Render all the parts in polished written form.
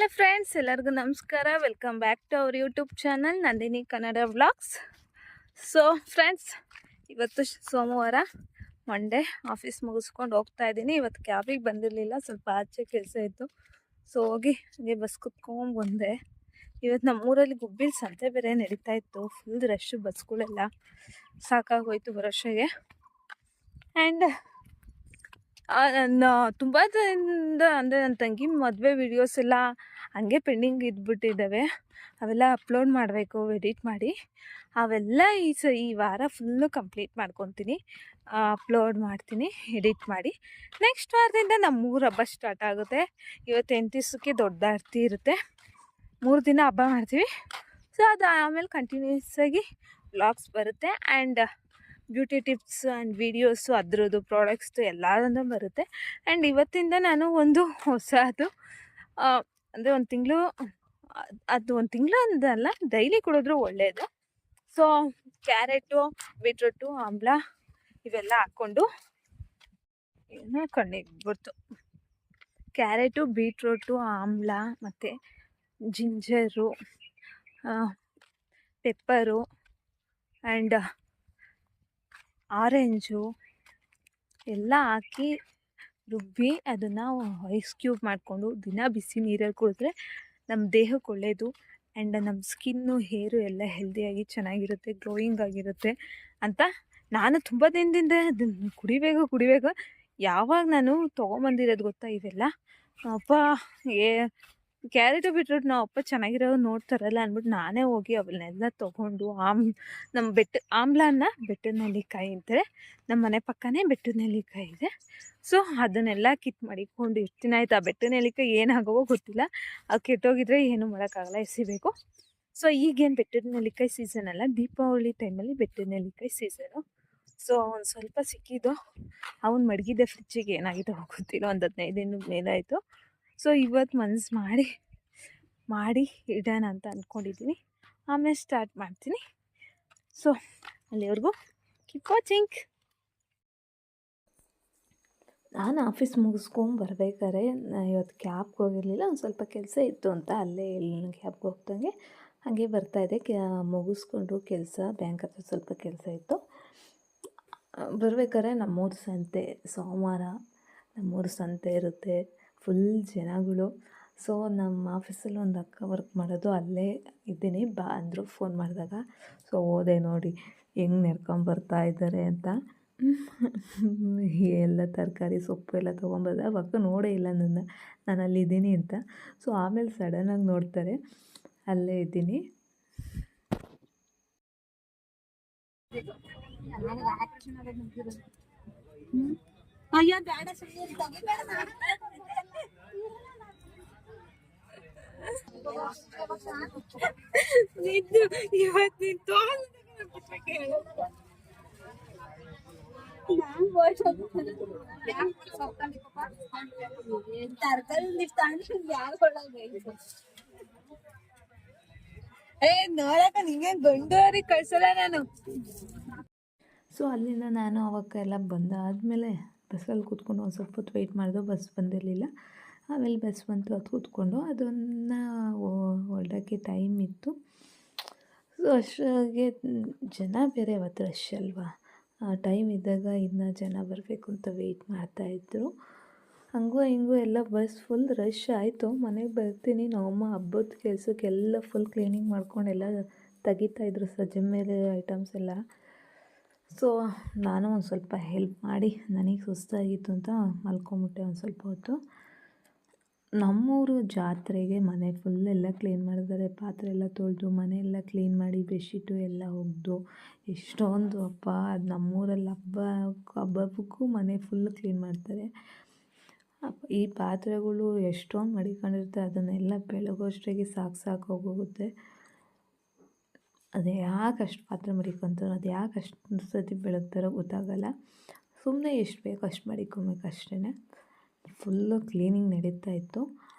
Hi friends, ಎಲ್ಲರಿಗೂ ನಮಸ್ಕಾರ. Welcome back to our YouTube channel Nandini Kannada vlogs. So friends, ಇವತ್ತು ಸೋಮವಾರ, ಮಂಡೇ ಆಫೀಸ್ ಮುಗಿಸ್ಕೊಂಡು ಹೋಗ್ತಾ ಇದ್ದೀನಿ. ಇವತ್ತು ಕ್ಯಾಬಿಗೆ ಬಂದಿರಲಿಲ್ಲ, ಸ್ವಲ್ಪ ಆಚೆ ಕೆಲಸ ಇತ್ತು. ಸೊ ಹೋಗಿ ಹಾಗೆ ಬಸ್ ಕುತ್ಕೊಂಡು ಬಂದೆ. ಇವತ್ತು ನಮ್ಮೂರಲ್ಲಿ ಗುಬ್ಬಿಲ್ ಸಂತೆ ಬೇರೆ ನಡೀತಾ ಇತ್ತು. ಫುಲ್ ರಶ್, ಬಸ್ಗಳೆಲ್ಲ ಸಾಕಾಗೋಯ್ತು ಬರೋಷೆಗೆ. ಆ್ಯಂಡ್ ನನ್ನ ತುಂಬ ದಿನದಿಂದ ಅಂದರೆ ನನ್ನ ತಂಗಿ ಮದುವೆ ವೀಡಿಯೋಸ್ ಎಲ್ಲ ಹಂಗೆ ಪೆಂಡಿಂಗ್ ಇದ್ಬಿಟ್ಟಿದ್ದಾವೆ. ಅವೆಲ್ಲ ಅಪ್ಲೋಡ್ ಮಾಡಬೇಕು, ಎಡಿಟ್ ಮಾಡಿ. ಅವೆಲ್ಲ ಈ ವಾರ ಫುಲ್ಲು ಕಂಪ್ಲೀಟ್ ಮಾಡ್ಕೊತೀನಿ, ಅಪ್ಲೋಡ್ ಮಾಡ್ತೀನಿ ಎಡಿಟ್ ಮಾಡಿ. ನೆಕ್ಸ್ಟ್ ವಾರದಿಂದ ನಮ್ಮೂರು ಹಬ್ಬ ಸ್ಟಾರ್ಟ್ ಆಗುತ್ತೆ. ಇವತ್ತು 8 ದಿವಸಕ್ಕೆ ದೊಡ್ಡ ಆರತಿ ಇರುತ್ತೆ. 3 ದಿನ ಹಬ್ಬ ಮಾಡ್ತೀವಿ. ಸೊ ಅದು ಆಮೇಲೆ ಕಂಟಿನ್ಯೂಸ್ ಆಗಿ ವ್ಲಾಗ್ಸ್ ಬರುತ್ತೆ. And beauty tips and videos, ಅದರದ್ದು ಪ್ರಾಡಕ್ಟ್ಸ್ದು ಎಲ್ಲದೂ ಬರುತ್ತೆ. ಆ್ಯಂಡ್ ಇವತ್ತಿಂದ ನಾನು ಒಂದು ಹೊಸದು ಅಂದರೆ ಒಂದು ತಿಂಗಳು ಅಂದಲ್ಲ, ಡೈಲಿ ಕುಡಿದ್ರೂ ಒಳ್ಳೆಯದು. ಸೊ ಕ್ಯಾರೆಟು, ಬೀಟ್ರೂಟು, ಆಮ್ಲ ಇವೆಲ್ಲ ಹಾಕ್ಕೊಂಡು, ಏನೋ ಕಣ್ಣಿಗೆ ಬಿಡ್ತು, ಕ್ಯಾರೆಟು, ಬೀಟ್ರೂಟು, ಆಮ್ಲ ಮತ್ತು ಜಿಂಜರು, ಪೆಪ್ಪರು ಆ್ಯಂಡ್ ಆರೆಂಜು ಎಲ್ಲ ಹಾಕಿ ರುಬ್ಬಿ ಅದನ್ನು ಐಸ್ ಕ್ಯೂಬ್ ಮಾಡಿಕೊಂಡು ದಿನ ಬಿಸಿ ನೀರಲ್ಲಿ ಕುಡಿದ್ರೆ ನಮ್ಮ ದೇಹಕ್ಕೆ ಒಳ್ಳೆಯದು. ಆ್ಯಂಡ್ ನಮ್ಮ ಸ್ಕಿನ್ನು, ಹೇರು ಎಲ್ಲ ಹೆಲ್ದಿಯಾಗಿ ಚೆನ್ನಾಗಿರುತ್ತೆ, ಗ್ಲೋಯಿಂಗ್ ಆಗಿರುತ್ತೆ ಅಂತ ನಾನು ತುಂಬ ದಿನದಿಂದ ಅದನ್ನು ಕುಡಿಬೇಕು. ಯಾವಾಗ ನಾನು ತೊಗೊಂಬಂದಿರೋದು ಗೊತ್ತಾ ಇವೆಲ್ಲ. ಅಪ್ಪ ಕ್ಯಾರೆಟು ಬೀಟ್ರೂಟ್ ನಾವು ಅಪ್ಪ ಚೆನ್ನಾಗಿರೋ ನೋಡ್ತಾರಲ್ಲ ಅಂದ್ಬಿಟ್ಟು ನಾನೇ ಹೋಗಿ ಅವನ್ನೆಲ್ಲ ತೊಗೊಂಡು ನಮ್ಮ ಆಮ್ಲನ ಬೆಟ್ಟದ ನೆಲ್ಲಿಕಾಯಿ ಅಂತಾರೆ, ನಮ್ಮ ಮನೆ ಪಕ್ಕನೇ ಬೆಟ್ಟದ ನೆಲ್ಲಿಕಾಯಿ ಇದೆ. ಸೊ ಅದನ್ನೆಲ್ಲ ಕಿತ್ತು ಮಡಿಕೊಂಡು ಇರ್ತೀನಿ ಆಯ್ತು. ಆ ಬೆಟ್ಟದ ನೆಲ್ಲಿಕಾಯಿ ಏನಾಗವೋ ಗೊತ್ತಿಲ್ಲ, ಅದು ಕೆಟ್ಟೋಗಿದ್ರೆ ಏನು ಮಾಡೋಕ್ಕಾಗಲ್ಲ, ಎಸಿಬೇಕು. ಸೊ ಈಗೇನು ಬೆಟ್ಟದ ನೆಲ್ಲಿಕಾಯಿ ಸೀಸನ್ ಅಲ್ಲ, ದೀಪಾವಳಿ ಟೈಮಲ್ಲಿ ಬೆಟ್ಟದ ನೆಲ್ಲಿಕಾಯಿ ಸೀಸನು. ಸೊ ಒಂದು ಸ್ವಲ್ಪ ಸಿಕ್ಕಿದ್ದು, ಅವನು ಮಡಗಿದ್ದೆ ಫ್ರಿಜ್ಜಿಗೆ, ಏನಾಗಿದೆ ಗೊತ್ತಿಲ್ಲ, ಒಂದು 15 ದಿನದ ಮೇಲೆ ಆಯಿತು. ಸೊ ಇವತ್ತು ಮನಸ್ಸು ಮಾಡಿ ಇಡೋಣ ಅಂತ ಅಂದ್ಕೊಂಡಿದ್ದೀನಿ. ಆಮೇಲೆ ಸ್ಟಾರ್ಟ್ ಮಾಡ್ತೀನಿ. ಸೊ ಅಲ್ಲಿವರೆಗೂ ಕೀಪ್ ವಾಚಿಂಗ್. ನಾನು ಆಫೀಸ್ ಮುಗಿಸ್ಕೊಂಬರ್ಬೇಕಾದ್ರೆ ಇವತ್ತು ಕ್ಯಾಬ್ಗೆ ಹೋಗಿರಲಿಲ್ಲ, ಒಂದು ಸ್ವಲ್ಪ ಕೆಲಸ ಇತ್ತು ಅಂತ ಅಲ್ಲೇ ಕ್ಯಾಬ್ಗೆ ಹೋಗ್ದಂಗೆ ಹಾಗೆ ಬರ್ತಾಯಿದ್ದೆ. ಮುಗಿಸ್ಕೊಂಡು ಕೆಲಸ, ಬ್ಯಾಂಕ್ ಹತ್ರ ಸ್ವಲ್ಪ ಕೆಲಸ ಇತ್ತು. ಬರ್ಬೇಕಾದ್ರೆ ನಮ್ಮೂರು ಸಂತೆ, ಸೋಮವಾರ ನಮ್ಮೂರು ಸಂತೆ ಇರುತ್ತೆ, ಫುಲ್ ಜನಗಳು. ಸೊ ನಮ್ಮ ಆಫೀಸಲ್ಲಿ ಒಂದು ಅಕ್ಕ ವರ್ಕ್ ಮಾಡೋದು, ಅಲ್ಲೇ ಇದ್ದೀನಿ, ಬಾ ಅಂದರು ಫೋನ್ ಮಾಡಿದಾಗ. ಸೊ ಹೋದೆ, ನೋಡಿ ಹೆಂಗೆ ನಡ್ಕೊಂಬರ್ತಾ ಇದ್ದಾರೆ ಅಂತ. ಎಲ್ಲ ತರಕಾರಿ ಸೊಪ್ಪು ಎಲ್ಲ ತೊಗೊಂಬರ್ದೆ. ಅಕ್ಕ ನೋಡೇ ಇಲ್ಲ ನಾನು ಅಲ್ಲಿದ್ದೀನಿ ಅಂತ. ಸೊ ಆಮೇಲೆ ಸಡನ್ನಾಗಿ ನೋಡ್ತಾರೆ, ಅಲ್ಲೇ ಇದ್ದೀನಿ. ಅಯ್ಯೋ ಬೇಡ, ನೋಡಕ ನಿಂಗೆ ಗಂಡೂರಿಗೆ ಕಳ್ಸಲ್ಲ ನಾನು. ಸೊ ಅಲ್ಲಿಂದ ನಾನು ಅವಕ್ಕ ಎಲ್ಲ ಬಂದಾದಮೇಲೆ ಬಸ್ಸಲ್ಲಿ ಕೂತ್ಕೊಂಡು ಒಂದು ಸ್ವಲ್ಪ ಹೊತ್ತು ವೆಯ್ಟ್ ಮಾಡಿದೆ. ಬಸ್ ಬಂದಿರಲಿಲ್ಲ. ಆಮೇಲೆ ಬಸ್ ಬಂತು, ಅದು ಕೂತ್ಕೊಂಡು ಅದನ್ನು ಹೊರಡೋಕ್ಕೆ ಟೈಮ್ ಇತ್ತು. ಸೊ ಅಷ್ಟಾಗೆ ಜನ ಬೇರೆ ಅವತ್ತು ರಶ್ ಅಲ್ವಾ, ಟೈಮ್ ಇದ್ದಾಗ ಇನ್ನೂ ಜನ ಬರಬೇಕು ಅಂತ ವೆಯ್ಟ್ ಮಾಡ್ತಾಯಿದ್ರು. ಹಂಗೂ ಹಿಂಗೂ ಎಲ್ಲ ಬಸ್ ಫುಲ್ ರಶ್ ಆಯಿತು. ಮನೆಗೆ ಬರ್ತೀನಿ, ನಮ್ಮಮ್ಮ ಹಬ್ಬದ ಕೆಲಸಕ್ಕೆಲ್ಲ ಫುಲ್ ಕ್ಲೀನಿಂಗ್ ಮಾಡ್ಕೊಂಡು ಎಲ್ಲ ತೆಗಿತಾಯಿದ್ರು, ಸಜ್ಜೆ ಮೇಲೆ ಐಟಮ್ಸ್ ಎಲ್ಲ. ಸೊ ನಾನು ಒಂದು ಸ್ವಲ್ಪ ಹೆಲ್ಪ್ ಮಾಡಿ, ನನಗೆ ಸುಸ್ತಾಗಿತ್ತು ಅಂತ ಮಲ್ಕೊಂಬಿಟ್ಟೆ ಒಂದು ಸ್ವಲ್ಪ ಹೊತ್ತು. ನಮ್ಮೂರು ಜಾತ್ರೆಗೆ ಮನೆ ಫುಲ್ ಎಲ್ಲ ಕ್ಲೀನ್ ಮಾಡಿದ್ದಾರೆ, ಪಾತ್ರೆ ಎಲ್ಲ ತೊಳೆದು ಮನೆಯೆಲ್ಲ ಕ್ಲೀನ್ ಮಾಡಿ ಬೆಡ್ಶೀಟು ಎಲ್ಲ ಒಗೆದು ಎಷ್ಟೊಂದು ಅಪ್ಪ. ಅದು ನಮ್ಮೂರಲ್ಲಿ ಹಬ್ಬಕ್ಕೂ ಮನೆ ಫುಲ್ ಕ್ಲೀನ್ ಮಾಡ್ತಾರೆ. ಈ ಪಾತ್ರೆಗಳು ಎಷ್ಟೊಂದು ಮಡಿಕೊಂಡಿರ್ತಾರೆ, ಅದನ್ನೆಲ್ಲ ಬೆಳಗೋಷ್ಟಿಗೆ ಸಾಕೋಗುತ್ತೆ. ಅದು ಯಾಕೆ ಅಷ್ಟು ಪಾತ್ರೆ ಮಡಿಕೊತಾರೋ, ಅದು ಯಾಕೆ ಅಷ್ಟು ಸತಿ ಬೆಳಗ್ತಾರೋ ಗೊತ್ತಾಗಲ್ಲ. ಸುಮ್ಮನೆ ಎಷ್ಟು ಬೇಕು ಅಷ್ಟು ಮಡಿಕೊಬೇಕು ಅಷ್ಟೇ. ಫುಲ್ಲು ಕ್ಲೀನಿಂಗ್ ನಡೀತಾ ಇತ್ತು.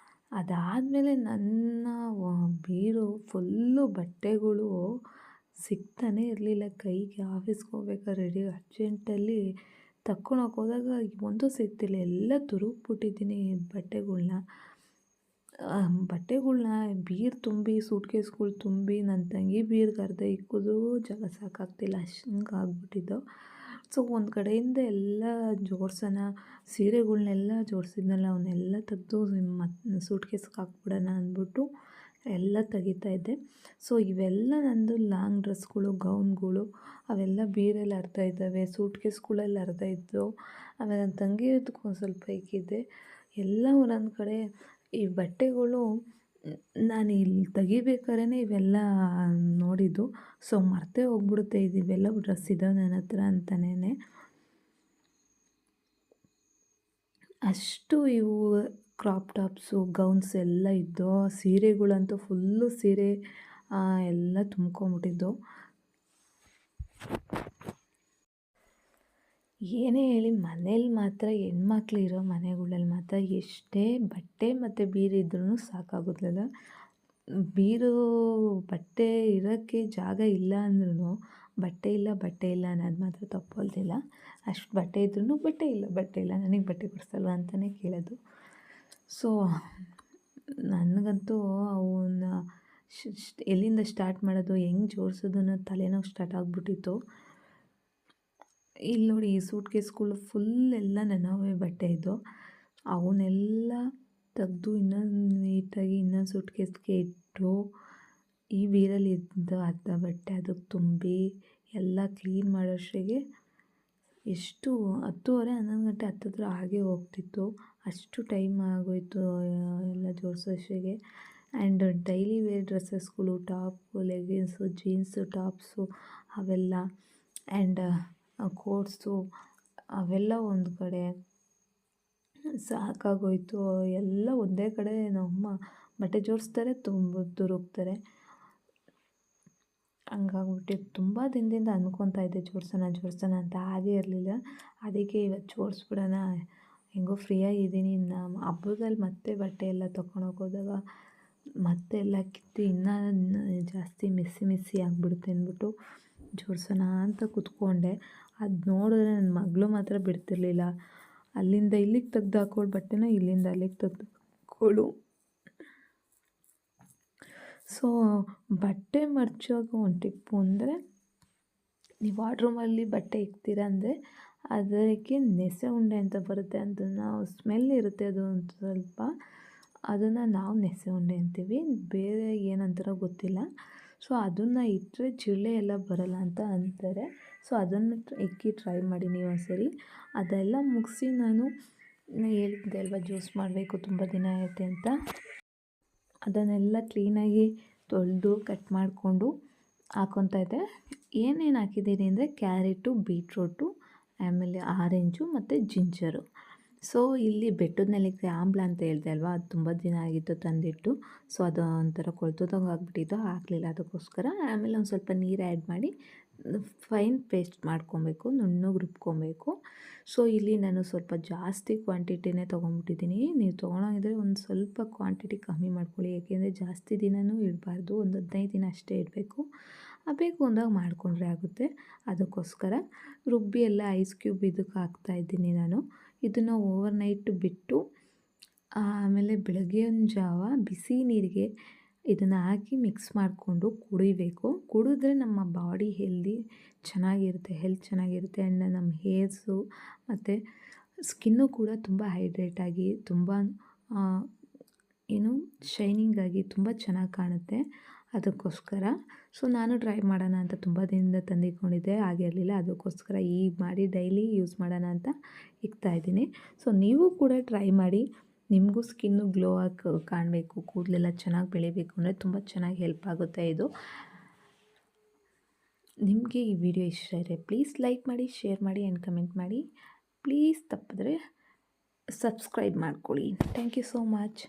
ಅದಾದಮೇಲೆ ನನ್ನ ಬೀರು ಫುಲ್ಲು ಬಟ್ಟೆಗಳು ಸಿಗ್ತಾನೆ ಇರಲಿಲ್ಲ ಕೈಗೆ. ಆಫೀಸ್ಗೆ ಹೋಗ್ಬೇಕಾದ್ರೆ ರೆಡಿ ಅರ್ಜೆಂಟಲ್ಲಿ ತಕ್ಕೊಳಕ್ಕೆ ಹೋದಾಗ ಒಂದು ಸಿಗ್ತಿಲ್ಲ, ಎಲ್ಲ ತುರುಕ್ಬಿಟ್ಟಿದ್ದೀನಿ ಬಟ್ಟೆಗಳ್ನ. ಬಟ್ಟೆಗಳ್ನ ಬೀರು ತುಂಬಿ ಸೂಟ್ಕೇಸ್ಗಳು ತುಂಬಿ ನನ್ನ ತಂಗಿ ಬೀರ್ಗೆ ಅರ್ಧ ಇಕ್ಕಿದ್ರೂ ಜಾಗ ಸಾಕಾಗ್ತಿಲ್ಲ, ಅಷ್ಟಂಗೆ ಆಗ್ಬಿಟ್ಟಿದ್ದು. ಸೊ ಒಂದು ಕಡೆಯಿಂದ ಎಲ್ಲ ಜೋಡ್ಸೋಣ, ಸೀರೆಗಳ್ನೆಲ್ಲ ಜೋಡಿಸಿದ್ನಲ್ಲ ಅವನ್ನೆಲ್ಲ ತೆಗೆದು ಮತ್ತು ಸೂಟ್ಕೇಸ್ಗೆ ಹಾಕ್ಬಿಡೋಣ ಅಂದ್ಬಿಟ್ಟು ಎಲ್ಲ ತೆಗಿತಾಯಿದ್ದೆ. ಸೊ ಇವೆಲ್ಲ ನಂದು ಲಾಂಗ್ ಡ್ರೆಸ್ಗಳು, ಗೌನ್ಗಳು ಅವೆಲ್ಲ ಬೀರಲ್ಲಿ ಅರ್ಧ ಇದ್ದಾವೆ, ಸೂಟ್ಕೇಸ್ಗಳಲ್ಲಿ ಅರ್ಧ ಇದ್ದವು. ಆಮೇಲೆ ನನ್ನ ತಂಗಿಯದಕ್ಕೆ ಒಂದು ಸ್ವಲ್ಪ ಇಕ್ಕಿದ್ದೆ. ಎಲ್ಲ ಒಂದೊಂದು ಕಡೆ ಈ ಬಟ್ಟೆಗಳು ನಾನು ಇಲ್ಲಿ ತೆಗಿಬೇಕಾದ್ರೆ ಇವೆಲ್ಲ ನೋಡಿದ್ದು. ಸೊ ಮರ್ತೇ ಹೋಗ್ಬಿಡುತ್ತೆ ಇವೆಲ್ಲ ಡ್ರೆಸ್ ಇದ್ದಾವೆ ನನ್ನ ಹತ್ರ ಅಂತಲೇ. ಅಷ್ಟು ಇವು ಕ್ರಾಪ್ ಟಾಪ್ಸು, ಗೌನ್ಸ್ ಎಲ್ಲ ಇದ್ದವು. ಸೀರೆಗಳಂತೂ ಫುಲ್ಲು ಸೀರೆ ಎಲ್ಲ ತುಂಬ್ಕೊಂಬಿಟ್ಟಿದ್ದು. ಏನೇ ಹೇಳಿ ಮನೇಲಿ ಮಾತ್ರ ಹೆಣ್ಮಕ್ಳು ಇರೋ ಮನೆಗಳಲ್ಲಿ ಮಾತ್ರ ಎಷ್ಟೇ ಬಟ್ಟೆ ಮತ್ತು ಬೀರಿದ್ರೂ ಸಾಕಾಗೋದಿಲ್ಲ. ಬೀರು ಬಟ್ಟೆ ಇರೋಕ್ಕೆ ಜಾಗ ಇಲ್ಲ ಅಂದ್ರೂ ಬಟ್ಟೆ ಇಲ್ಲ ಅನ್ನೋದು ಮಾತ್ರ ತಪ್ಪೋಲ್ದಿಲ್ಲ. ಅಷ್ಟು ಬಟ್ಟೆ ಇದ್ರೂ ಬಟ್ಟೆ ಇಲ್ಲ ನನಗೆ ಬಟ್ಟೆ ಕೊಡಿಸಲ್ವ ಅಂತಲೇ ಕೇಳೋದು. ಸೊ ನನಗಂತೂ ಅವನ್ನ ಎಲ್ಲಿಂದ ಸ್ಟಾರ್ಟ್ ಮಾಡೋದು, ಹೆಂಗೆ ಜೋಡಿಸೋದು ಅನ್ನೋ ತಲೆನೋವು ಸ್ಟಾರ್ಟ್ ಆಗಿಬಿಟ್ಟಿತ್ತು. ಇಲ್ಲಿ ನೋಡಿ, ಈ ಸೂಟ್ಕೇಸ್ಗಳು ಫುಲ್ ಎಲ್ಲ ನನ್ನವೇ ಬಟ್ಟೆ ಇದ್ದು. ಅವನ್ನೆಲ್ಲ ತೆಗೆದು ಇನ್ನೊಂದು ನೀಟಾಗಿ ಇನ್ನೊಂದು ಸೂಟ್ಕೇಸ್ಗೆ ಇಟ್ಟು, ಈ ಬೀರಲ್ಲಿ ಇದ್ದ ಅರ್ಧ ಬಟ್ಟೆ ಅದಕ್ಕೆ ತುಂಬಿ ಎಲ್ಲ ಕ್ಲೀನ್ ಮಾಡೋಷ್ಟಿಗೆ ಎಷ್ಟು 10:30 11 ಗಂಟೆ ಹತ್ತಿರ ಹಾಗೆ ಹೋಗ್ತಿತ್ತು. ಅಷ್ಟು ಟೈಮ್ ಆಗೋಯಿತು ಎಲ್ಲ ಜೋಡಿಸೋಷ್ಟಿಗೆ. ಆ್ಯಂಡ್ ಡೈಲಿ ವೇರ್ ಡ್ರೆಸ್ಸಸ್ಗಳು, ಟಾಪು, ಲೆಗಿನ್ಸು, ಜೀನ್ಸು, ಟಾಪ್ಸು ಅವೆಲ್ಲ, ಆ್ಯಂಡ್ ಕೋಟ್ಸು ಅವೆಲ್ಲ ಒಂದು ಕಡೆ ಸಾಕಾಗೋಯಿತು. ಎಲ್ಲ ಒಂದೇ ಕಡೆ ನಮ್ಮಮ್ಮ ಬಟ್ಟೆ ಜೋಡಿಸ್ತಾರೆ, ತುರುಕ್ತಾರೆ. ಹಂಗಾಗ್ಬಿಟ್ಟಿತ್ತು. ತುಂಬ ದಿನದಿಂದ ಅಂದ್ಕೊತಾ ಇದ್ದೆ ಜೋಡಿಸೋಣ ಅಂತ, ಹಾಗೇ ಇರಲಿಲ್ಲ. ಅದಕ್ಕೆ ಇವತ್ತು ಜೋಡಿಸ್ಬಿಡೋಣ, ಹೆಂಗೋ ಫ್ರೀಯಾಗಿದ್ದೀನಿ. ಇನ್ನು ಹಬ್ಬದಲ್ಲಿ ಮತ್ತೆ ಬಟ್ಟೆ ಎಲ್ಲ ತೊಗೊಳೋಕೆ ಮತ್ತೆ ಎಲ್ಲ ಕಿತ್ತು ಇನ್ನೂ ಜಾಸ್ತಿ ಮಿಸ್ಸಿ ಆಗಿಬಿಡುತ್ತೆ ಅಂದ್ಬಿಟ್ಟು ಜೋಡಿಸೋಣ ಅಂತ ಕೂತ್ಕೊಂಡೆ. ಅದು ನೋಡಿದ್ರೆ ನನ್ನ ಮಗಳು ಮಾತ್ರ ಬಿಡ್ತಿರ್ಲಿಲ್ಲ. ಅಲ್ಲಿಂದ ಇಲ್ಲಿಗೆ ತೆಗ್ದು ಹಾಕೋಳು ಬಟ್ಟೆನ, ಇಲ್ಲಿಂದ ಅಲ್ಲಿಗೆ ತೆಗ್ದು ಹಾಕೋಳು. ಸೊ ಬಟ್ಟೆ ಮಡ್ಚುವಾಗ ಒಂದು ಟಿಪ್ಪು ಅಂದರೆ, ನೀವು ವಾರ್ಡ್ರೂಮಲ್ಲಿ ಬಟ್ಟೆ ಇಕ್ತೀರ ಅಂದರೆ ಅದಕ್ಕೆ ನೆಸೆ ಉಂಡೆ ಅಂತ ಬರುತ್ತೆ. ಅದನ್ನು ಸ್ಮೆಲ್ ಇರುತ್ತೆ, ಅದು ಒಂದು ಸ್ವಲ್ಪ, ಅದನ್ನು ನಾವು ನೆಸೆ ಉಂಡೆ ಅಂತೀವಿ, ಬೇರೆ ಏನಂತಾರೋ ಗೊತ್ತಿಲ್ಲ. ಸೊ ಅದನ್ನು ಇಟ್ಟರೆ ಜಿರಳೆ ಎಲ್ಲ ಬರೋಲ್ಲ ಅಂತ ಅಂತಾರೆ. ಸೊ ಅದನ್ನು ಇಕ್ಕಿ ಟ್ರೈ ಮಾಡಿ ನೀವು ಒಂದ್ಸರಿ. ಅದೆಲ್ಲ ಮುಗಿಸಿ ನಾನು ಹೇಳಿದ್ದೆ ಅಲ್ವಾ, ಜ್ಯೂಸ್ ಮಾಡಬೇಕು ತುಂಬ ದಿನ ಆಗುತ್ತೆ ಅಂತ. ಅದನ್ನೆಲ್ಲ ಕ್ಲೀನಾಗಿ ತೊಳೆದು ಕಟ್ ಮಾಡಿಕೊಂಡು ಹಾಕ್ಕೊತಾ ಇದ್ದೆ. ಏನೇನು ಹಾಕಿದ್ದೀನಿ ಅಂದರೆ ಕ್ಯಾರೆಟು, ಬೀಟ್ರೋಟು, ಆಮೇಲೆ ಆರೆಂಜು ಮತ್ತು ಜಿಂಜರು. ಸೊ ಇಲ್ಲಿ ಬೆಟ್ಟದ ನೆಲ್ಲಿಕಾಯಿ ಆಮ್ಲ ಅಂತ ಹೇಳಿದೆ ಅಲ್ವಾ, ಅದು ತುಂಬ ದಿನ ಆಗಿತ್ತು ತಂದಿಟ್ಟು. ಸೊ ಅದು ಒಂಥರ ಕೊಳ್ತೋದಂಗೆ ಆಗಿಬಿಟ್ಟಿತ್ತು, ಹಾಕಲಿಲ್ಲ ಅದಕ್ಕೋಸ್ಕರ. ಆಮೇಲೆ ಒಂದು ಸ್ವಲ್ಪ ನೀರು ಆ್ಯಡ್ ಮಾಡಿ ಫೈನ್ ಪೇಸ್ಟ್ ಮಾಡ್ಕೊಬೇಕು, ನುಣ್ಣಗೆ ರುಬ್ಕೊಬೇಕು. ಸೊ ಇಲ್ಲಿ ನಾನು ಸ್ವಲ್ಪ ಜಾಸ್ತಿ ಕ್ವಾಂಟಿಟಿನೇ ತೊಗೊಂಬಿಟ್ಟಿದ್ದೀನಿ. ನೀವು ತೊಗೊಳೋಂಗಿದ್ರೆ ಒಂದು ಸ್ವಲ್ಪ ಕ್ವಾಂಟಿಟಿ ಕಮ್ಮಿ ಮಾಡ್ಕೊಳ್ಳಿ, ಏಕೆಂದರೆ ಜಾಸ್ತಿ ದಿನವೂ ಇಡಬಾರ್ದು, ಒಂದು 15 ದಿನ ಅಷ್ಟೇ ಇಡಬೇಕು. ಬೇಕು ಅಂದಾಗ ಮಾಡಿಕೊಂಡ್ರೆ ಆಗುತ್ತೆ. ಅದಕ್ಕೋಸ್ಕರ ರುಬ್ಬಿ ಎಲ್ಲ ಐಸ್ ಕ್ಯೂಬ್ ಇದಕ್ಕೆ ಹಾಕ್ತಾಯಿದ್ದೀನಿ ನಾನು. ಇದನ್ನು ಓವರ್ ನೈಟ್ ಬಿಟ್ಟು ಆಮೇಲೆ ಬೆಳಗ್ಗೆ ಒಂದು ಜಾವ ಬಿಸಿ ನೀರಿಗೆ ಇದನ್ನು ಹಾಕಿ ಮಿಕ್ಸ್ ಮಾಡಿಕೊಂಡು ಕುಡಿಬೇಕು. ಕುಡಿದ್ರೆ ನಮ್ಮ ಬಾಡಿ ಹೆಲ್ತ್ ಚೆನ್ನಾಗಿರುತ್ತೆ. ಆ್ಯಂಡ್ ನಮ್ಮ ಹೇರ್ಸು ಮತ್ತು ಸ್ಕಿನ್ನು ಕೂಡ ತುಂಬ ಹೈಡ್ರೇಟಾಗಿ, ತುಂಬ ಶೈನಿಂಗಾಗಿ ತುಂಬ ಚೆನ್ನಾಗಿ ಕಾಣುತ್ತೆ. ಅದಕ್ಕೋಸ್ಕರ ಸೊ ನಾನು ಟ್ರೈ ಮಾಡೋಣ ಅಂತ ತುಂಬ ದಿನದಿಂದ ತಂದಿಟ್ಕೊಂಡಿದ್ದೆ, ಆಗಿರಲಿಲ್ಲ. ಅದಕ್ಕೋಸ್ಕರ ಈಗ ಮಾಡಿ ಡೈಲಿ ಯೂಸ್ ಮಾಡೋಣ ಅಂತ ಇಕ್ತಾಯಿದ್ದೀನಿ. ಸೊ ನೀವು ಕೂಡ ಟ್ರೈ ಮಾಡಿ. ನಿಮಗೂ ಸ್ಕಿನ್ನು ಗ್ಲೋ ಆಗಿ ಕಾಣಬೇಕು, ಕೂದಲೆಲ್ಲ ಚೆನ್ನಾಗಿ ಬೆಳಿಬೇಕು ಅಂದರೆ ತುಂಬ ಚೆನ್ನಾಗಿ ಹೆಲ್ಪ್ ಆಗುತ್ತೆ ಇದು. ನಿಮಗೆ ಈ ವಿಡಿಯೋ ಇಷ್ಟ ಇದ್ದರೆ ಪ್ಲೀಸ್ ಲೈಕ್ ಮಾಡಿ, ಶೇರ್ ಮಾಡಿ ಆ್ಯಂಡ್ ಕಮೆಂಟ್ ಮಾಡಿ. ಪ್ಲೀಸ್ ತಪ್ಪಿದ್ರೆ ಸಬ್ಸ್ಕ್ರೈಬ್ ಮಾಡ್ಕೊಳ್ಳಿ. Thank you so much.